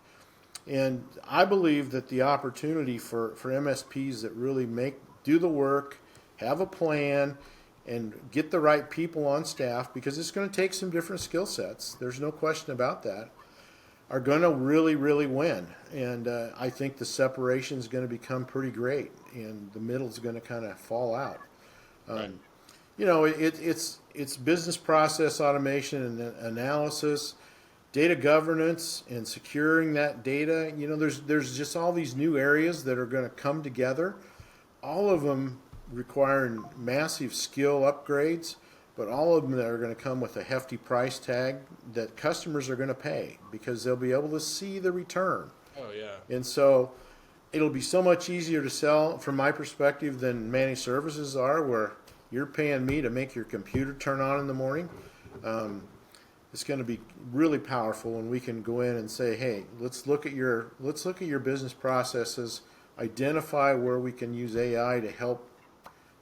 And I believe that the opportunity for MSPs that really do the work, have a plan, and get the right people on staff, because it's going to take some different skill sets, there's no question about that, are going to really, really win. And I think the separation is going to become pretty great, and the middle is going to kind of fall out. Right. It's business process automation and analysis, data governance, and securing that data. There's just all these new areas that are going to come together, all of them requiring massive skill upgrades, but all of them that are going to come with a hefty price tag that customers are going to pay because they'll be able to see the return. Oh, yeah. And so it'll be so much easier to sell from my perspective than managed services are, where you're paying me to make your computer turn on in the morning. The it's going to be really powerful when we can go in and say, hey, let's look at your business processes, identify where we can use AI to help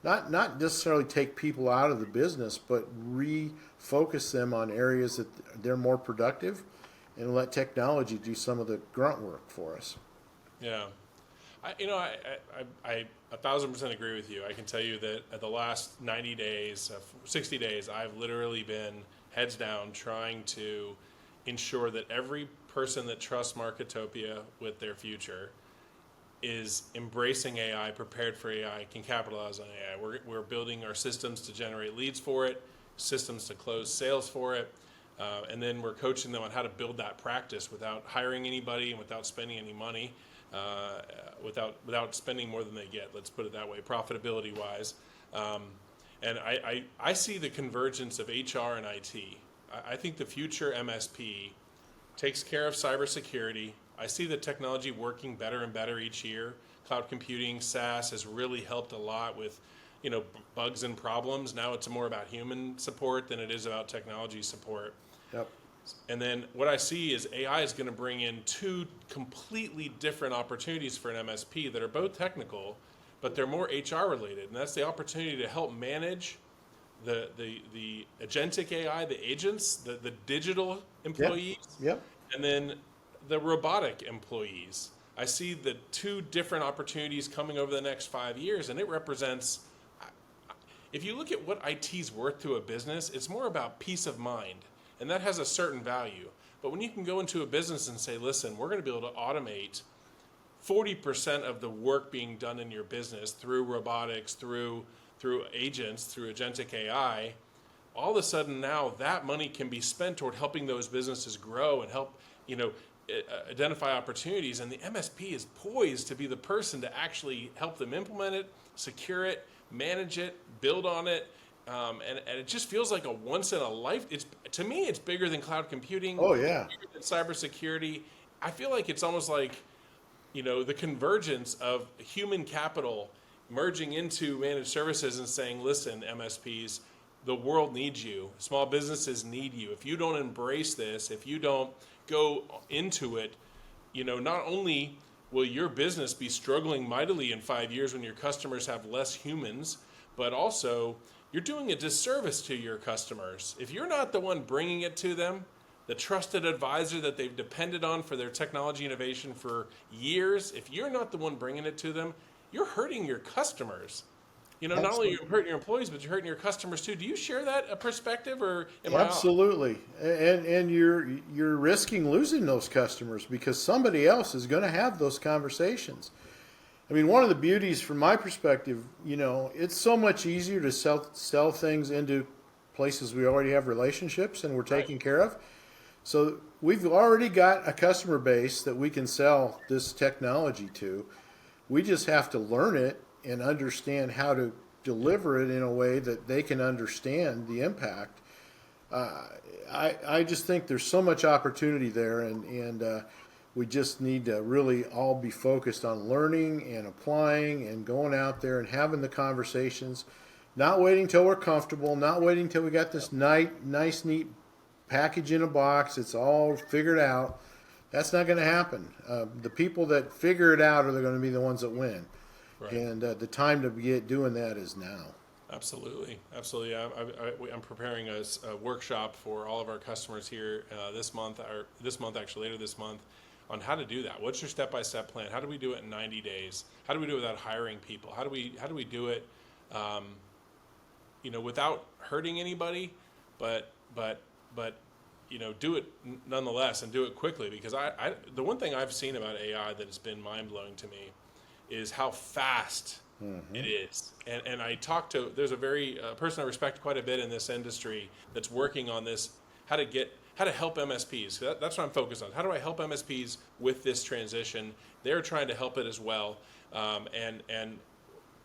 not necessarily take people out of the business, but refocus them on areas that they're more productive, and let technology do some of the grunt work for us. Yeah. I 1,000% agree with you. I can tell you that the last 90 days, 60 days, I've literally been heads down trying to ensure that every person that trusts Marketopia with their future is embracing AI, prepared for AI, can capitalize on AI. We're building our systems to generate leads for it, systems to close sales for it, and then we're coaching them on how to build that practice without hiring anybody and without spending any money, without spending more than they get. Let's put it that way, profitability wise. And I see the convergence of HR and IT. I think the future MSP takes care of cybersecurity. I see the technology working better and better each year. Cloud computing, SaaS has really helped a lot with, bugs and problems. Now it's more about human support than it is about technology support. Yep. And then what I see is AI is going to bring in two completely different opportunities for an MSP that are both technical, but they're more HR related. And that's the opportunity to help manage the agentic AI, the agents, the digital employees, Yep. and then the robotic employees. I see the two different opportunities coming over the next 5 years, and it represents, if you look at what IT's worth to a business, it's more about peace of mind, and that has a certain value. But when you can go into a business and say, listen, we're going to be able to automate 40% of the work being done in your business through robotics, through agents, through agentic AI, all of a sudden now that money can be spent toward helping those businesses grow and help, identify opportunities. And the MSP is poised to be the person to actually help them implement it, secure it, manage it, build on it. And it just feels like a once in a life. To me, it's bigger than cloud computing. Oh, yeah. Bigger than cybersecurity. I feel like it's almost like, the convergence of human capital merging into managed services and saying, listen, MSPs, the world needs you. Small businesses need you. If you don't embrace this, if you don't go into it, not only will your business be struggling mightily in 5 years when your customers have less humans, but also you're doing a disservice to your customers. If you're not the one bringing it to them, the trusted advisor that they've depended on for their technology innovation for years, if you're not the one bringing it to them, you're hurting your customers. Not only are you hurting your employees, but you're hurting your customers too. Do you share that perspective, or am I off? Absolutely, and you're risking losing those customers because somebody else is going to have those conversations. I mean, one of the beauties from my perspective, it's so much easier to sell things into places we already have relationships and we're taking care of. So we've already got a customer base that we can sell this technology to. We just have to learn it and understand how to deliver it in a way that they can understand the impact. I just think there's so much opportunity there, and we just need to really all be focused on learning and applying and going out there and having the conversations, not waiting till we're comfortable, not waiting till we got this nice, neat package in a box. It's all figured out. That's not going to happen. The people that figure it out are going to be the ones that win. Right. And the time to get doing that is now. Absolutely. I'm preparing a workshop for all of our customers here this month, later this month, on how to do that. What's your step-by-step plan? How do we do it in 90 days? How do we do it without hiring people? How do we do it, without hurting anybody, but do it nonetheless and do it quickly? Because the one thing I've seen about AI that has been mind-blowing to me is how fast it is. And I talked to, there's a person I respect quite a bit in this industry that's working on this, how to help MSPs. That's what I'm focused on. How do I help MSPs with this transition? They're trying to help it as well. And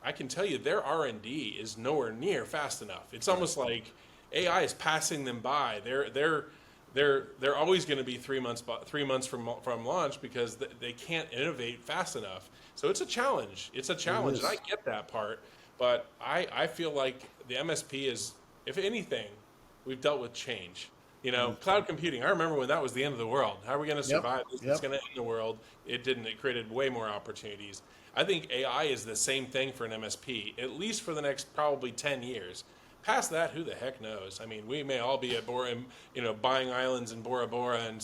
I can tell you their R&D is nowhere near fast enough. It's almost like AI is passing them by. They're always going to be 3 months from launch because they can't innovate fast enough. So it's a challenge. And I get that part, but I feel like the MSP is, if anything, we've dealt with change. Cloud computing, I remember when that was the end of the world. How are we going to Yep. survive this? It's Yep. going to end the world. It didn't. It created way more opportunities. I think AI is the same thing for an MSP, at least for the next probably 10 years. Past that, who the heck knows? I mean, we may all be at buying islands in Bora Bora and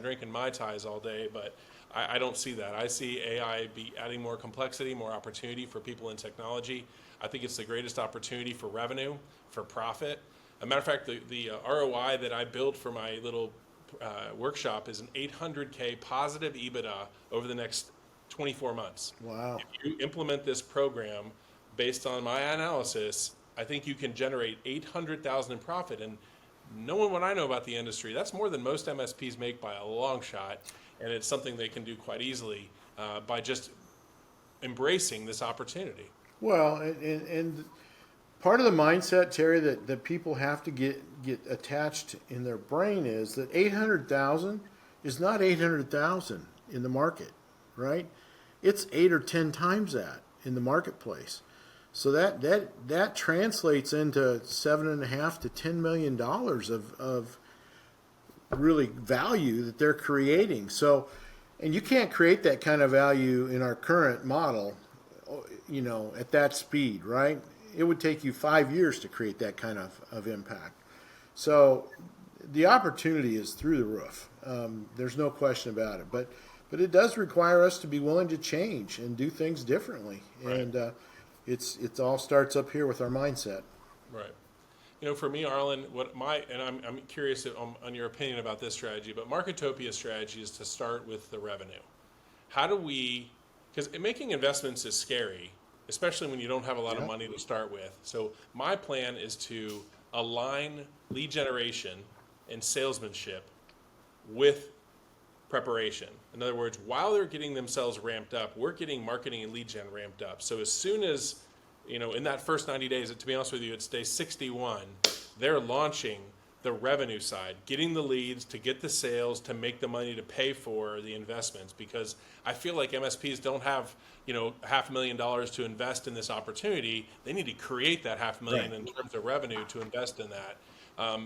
drinking Mai Tais all day, but I don't see that. I see AI be adding more complexity, more opportunity for people in technology. I think it's the greatest opportunity for revenue, for profit. As a matter of fact, the ROI that I built for my little workshop is an 800K positive EBITDA over the next 24 months. Wow. If you implement this program based on my analysis, I think you can generate 800,000 in profit. And knowing what I know about the industry, that's more than most MSPs make by a long shot. And it's something they can do quite easily by just embracing this opportunity. Well, and part of the mindset, Terry, that people have to get attached in their brain is that 800,000 is not 800,000 in the market, right? It's 8 or 10 times that in the marketplace. So that translates into $7.5 to $10 million of really value that they're creating. So, and you can't create that kind of value in our current model, at that speed, right? It would take you 5 years to create that kind of impact. So the opportunity is through the roof. There's no question about it. But it does require us to be willing to change and do things differently. Right. And it all starts up here with our mindset. Right. For me, Arlen, I'm curious on your opinion about this strategy, but Marketopia's strategy is to start with the revenue. How do we, because making investments is scary, especially when you don't have a lot of money to start with. So my plan is to align lead generation and salesmanship with preparation. In other words, while they're getting themselves ramped up, we're getting marketing and lead gen ramped up. So as soon as, in that first 90 days, to be honest with you, it's day 61, they're launching the revenue side, getting the leads to get the sales, to make the money to pay for the investments, because I feel like MSPs don't have, $500,000 to invest in this opportunity. They need to create that $500,000 in terms of revenue to invest in that.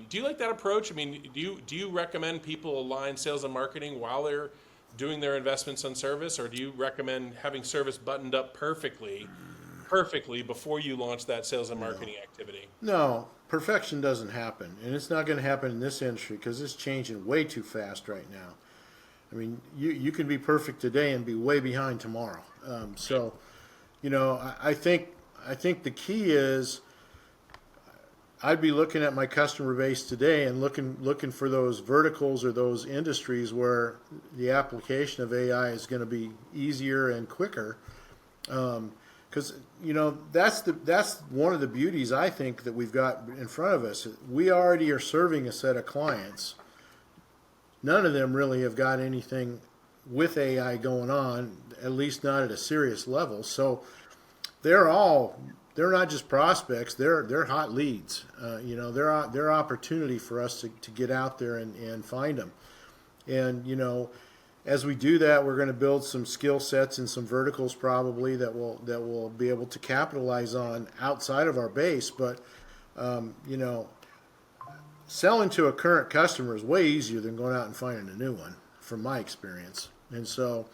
Do you like that approach? I mean, do you recommend people align sales and marketing while they're doing their investments on service, or do you recommend having service buttoned up perfectly before you launch that sales and marketing activity? No, perfection doesn't happen, and it's not going to happen in this industry because it's changing way too fast right now. I mean, you can be perfect today and be way behind tomorrow. I think the key is I'd be looking at my customer base today and looking for those verticals or those industries where the application of AI is going to be easier and quicker. Because that's one of the beauties I think that we've got in front of us. We already are serving a set of clients. None of them really have got anything with AI going on, at least not at a serious level. So they're not just prospects; they're hot leads. They're opportunity for us to get out there and find them. And as we do that, we're going to build some skill sets and some verticals probably that will be able to capitalize on outside of our base. But selling to a current customer is way easier than going out and finding a new one, from my experience. And so,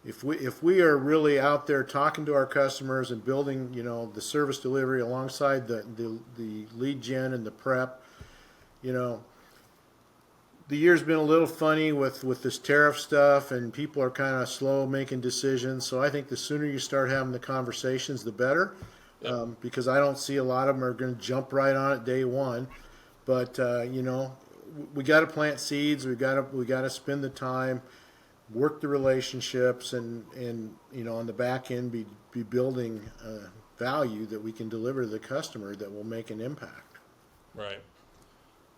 if we are really out there talking to our customers and building the service delivery alongside the lead gen and the prep, the year's been a little funny with this tariff stuff, and people are kind of slow making decisions. So I think the sooner you start having the conversations, the better, because I don't see a lot of them are going to jump right on it day one. But we got to plant seeds. We got to spend the time, work the relationships, and on the back end be building value that we can deliver to the customer that will make an impact. Right.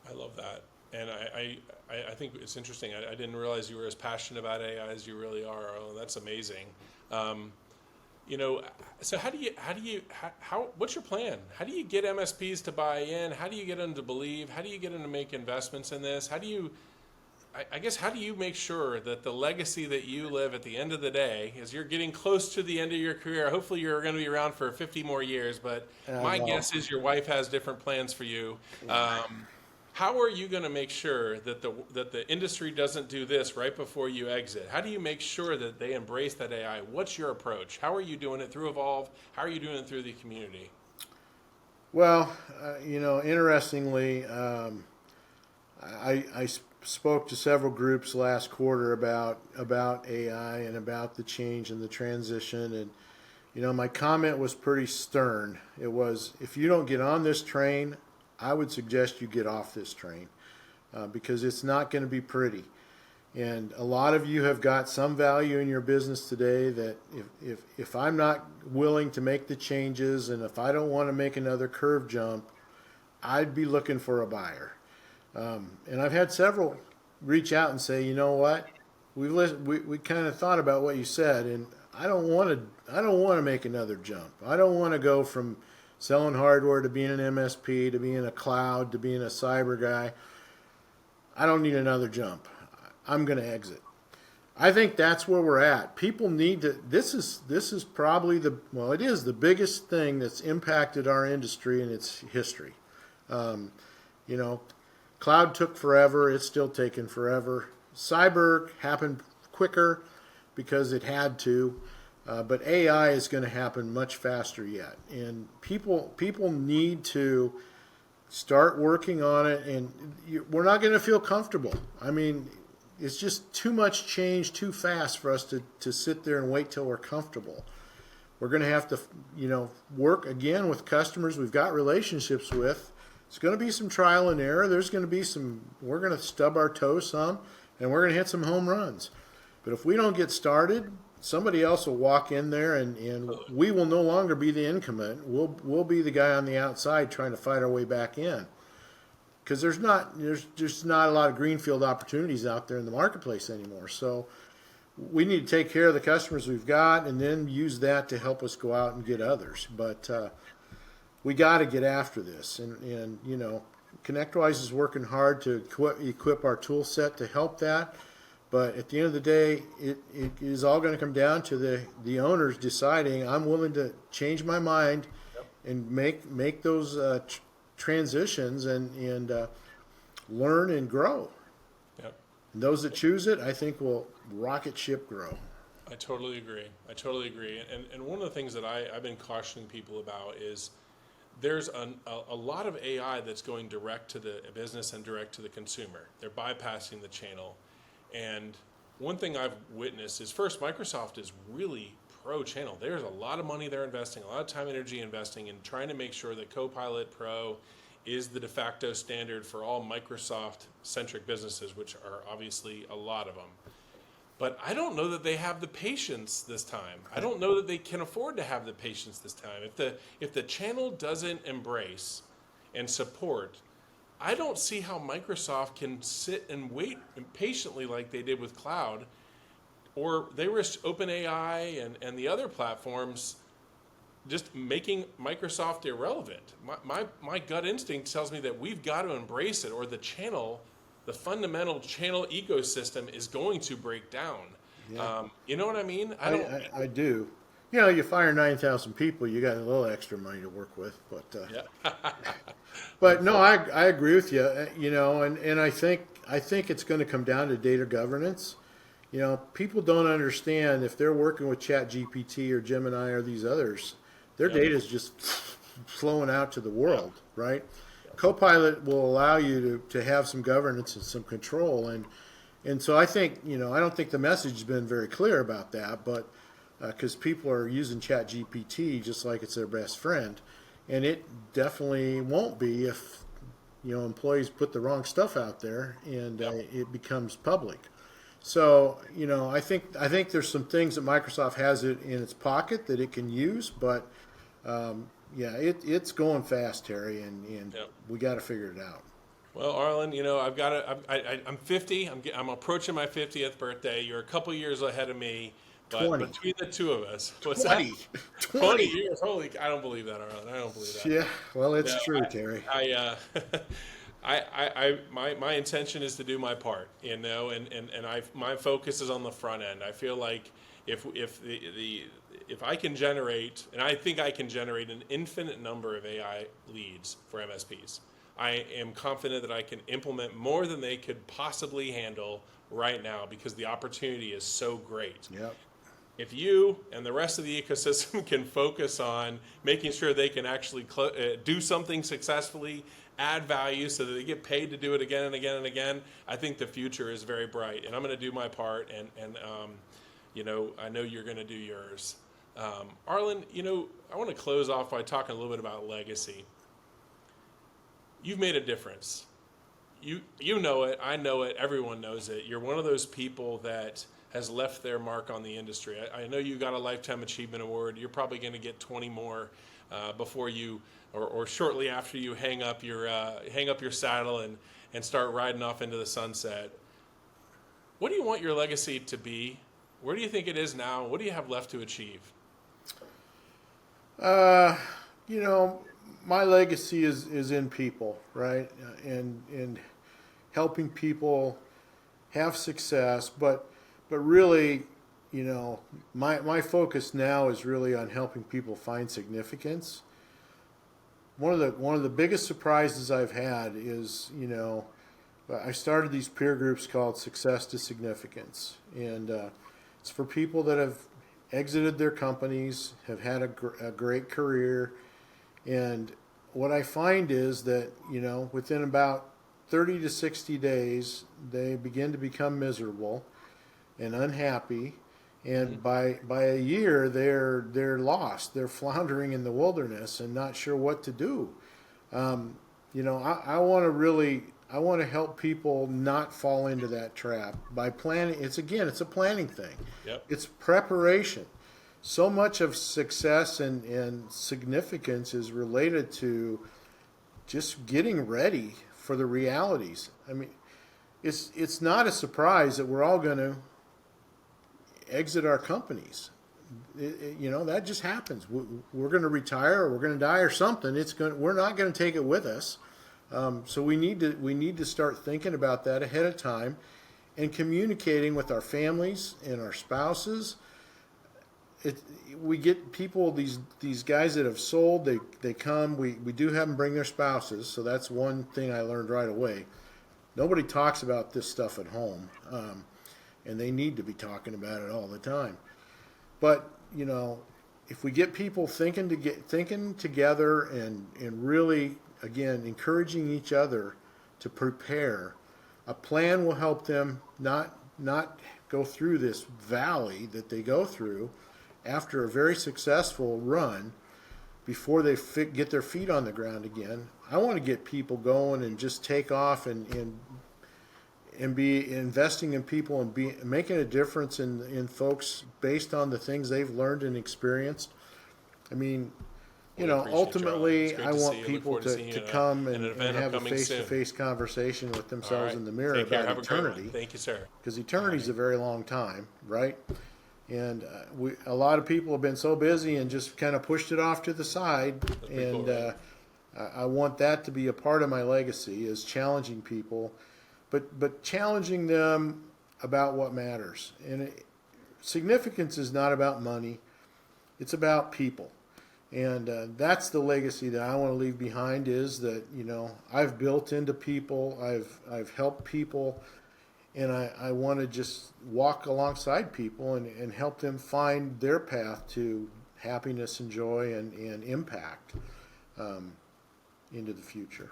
I love that. And I think it's interesting. I didn't realize you were as passionate about AI as you really are. Oh, that's amazing. So what's your plan? How do you get MSPs to buy in? How do you get them to believe? How do you get them to make investments in this? How do you make sure that the legacy that you live at the end of the day, as you're getting close to the end of your career, hopefully you're going to be around for 50 more years, but my guess is your wife has different plans for you. how are you going to make sure that the industry doesn't do this right before you exit? How do you make sure that they embrace that AI? What's your approach? How are you doing it through Evolve? How are you doing it through the community? Well, interestingly, spoke to several groups last quarter about AI and about the change and the transition, and my comment was pretty stern. It was, if you don't get on this train, I would suggest you get off this train, because it's not going to be pretty. And a lot of you have got some value in your business today that if I'm not willing to make the changes, and if I don't want to make another curve jump, I'd be looking for a buyer. And I've had several reach out and say, you know what, we kind of thought about what you said, and I don't want to make another jump. I don't want to go from selling hardware to being an MSP to being a cloud to being a cyber guy. I don't need another jump. I'm going to exit. I think that's where we're at. People need to. This is probably it is the biggest thing that's impacted our industry in its history. Cloud took forever. It's still taking forever. Cyber happened quicker because it had to, but AI is going to happen much faster yet. And people need to start working on it. And we're not going to feel comfortable. I mean, it's just too much change too fast for us to sit there and wait till we're comfortable. We're going to have to, work again with customers we've got relationships with. It's going to be some trial and error. There's going to be we're going to stub our toes some, and we're going to hit some home runs. But if we don't get started, somebody else will walk in there, and we will no longer be the incumbent. We'll be the guy on the outside trying to fight our way back in. Because there's just not a lot of greenfield opportunities out there in the marketplace anymore. So we need to take care of the customers we've got, and then use that to help us go out and get others. But we got to get after this, and ConnectWise is working hard to equip our tool set to help that. But at the end of the day, it is all going to come down to the owners deciding, I'm willing to change my mind and make those transitions and learn and grow. Yep. And those that choose it, I think, will rocket ship grow. I totally agree. And one of the things that I've been cautioning people about is there's a lot of AI that's going direct to the business and direct to the consumer. They're bypassing the channel. And one thing I've witnessed is, first, Microsoft is really pro-channel. There's a lot of money they're investing, a lot of time, energy investing in trying to make sure that Copilot Pro is the de facto standard for all Microsoft-centric businesses, which are obviously a lot of them. But I don't know that they have the patience this time. I don't know that they can afford to have the patience this time. If the channel doesn't embrace and support, I don't see how Microsoft can sit and wait patiently like they did with cloud, or they risk OpenAI and the other platforms just making Microsoft irrelevant. My gut instinct tells me that we've got to embrace it, or the fundamental channel ecosystem is going to break down. Yeah. You know what I mean? I do. You fire 9,000 people, you got a little extra money to work with, but Yeah. but no, I agree with you. And I think it's going to come down to data governance. People don't understand, if they're working with ChatGPT or Gemini or these others, their data is just flowing out to the world, right? Copilot will allow you to have some governance and some control, and so I think I don't think the message has been very clear about that, but because people are using ChatGPT just like it's their best friend, and it definitely won't be if employees put the wrong stuff out there and it becomes public. So I think there's some things that Microsoft has it in its pocket that it can use, but it's going fast, Terry, and we got to figure it out. Well, Arlin, I'm 50. I'm approaching my 50th birthday. You're a couple years ahead of me. But 20. between the two of us, what's 20. that? 20 years. Holy! I don't believe that, Arlen. I don't believe that. Yeah, well, it's true, Terry. My intention is to do my part, and my focus is on the front end. I feel like if I can generate, and I think I can generate an infinite number of AI leads for MSPs. I am confident that I can implement more than they could possibly handle right now because the opportunity is so great. Yep. If you and the rest of the ecosystem can focus on making sure they can actually do something successfully, add value so that they get paid to do it again and again and again, I think the future is very bright. And I'm going to do my part, and I know you're going to do yours. Arlin, I want to close off by talking a little bit about legacy. You've made a difference. You know it, I know it, everyone knows it. You're one of those people that has left their mark on the industry. I know you got a Lifetime Achievement Award. You're probably going to get 20 more before you, or shortly after you hang up your saddle and start riding off into the sunset. What do you want your legacy to be? Where do you think it is now? What do you have left to achieve? My legacy is in people, right? And helping people have success, but really, my focus now is really on helping people find significance. One of the biggest surprises I've had is, I started these peer groups called Success to Significance, and it's for people that have exited their companies, have had a great career, and what I find is that, within about 30 to 60 days, they begin to become miserable and unhappy, and by a year they're lost, they're floundering in the wilderness and not sure what to do. I want to help people not fall into that trap by planning. It's a planning thing. Yep. It's preparation. So much of success and significance is related to just getting ready for the realities. I mean, it's not a surprise that we're all going to exit our companies. That just happens. We're going to retire, or we're going to die, or something. We're not going to take it with us. So we need to start thinking about that ahead of time, and communicating with our families and our spouses. We get people, these guys that have sold, they come. We do have them bring their spouses. So that's one thing I learned right away. Nobody talks about this stuff at home. And they need to be talking about it all the time. But if we get people thinking together and really, again, encouraging each other to prepare, a plan will help them not go through this valley that they go through after a very successful run before they get their feet on the ground again. I want to get people going and just take off and be investing in people and be making a difference in folks based on the things they've learned and experienced. I mean, ultimately, I want people to come and have a face-to-face conversation with themselves in the mirror about eternity. Thank you, sir. Because eternity is a very long time, right? And a lot of people have been so busy and just kind of pushed it off to the side. And cool, right? I want that to be a part of my legacy, is challenging people, but challenging them about what matters. And significance is not about money; it's about people. And that's the legacy that I want to leave behind, is that I've built into people, I've helped people, and I want to just walk alongside people and help them find their path to happiness and joy and impact into the future.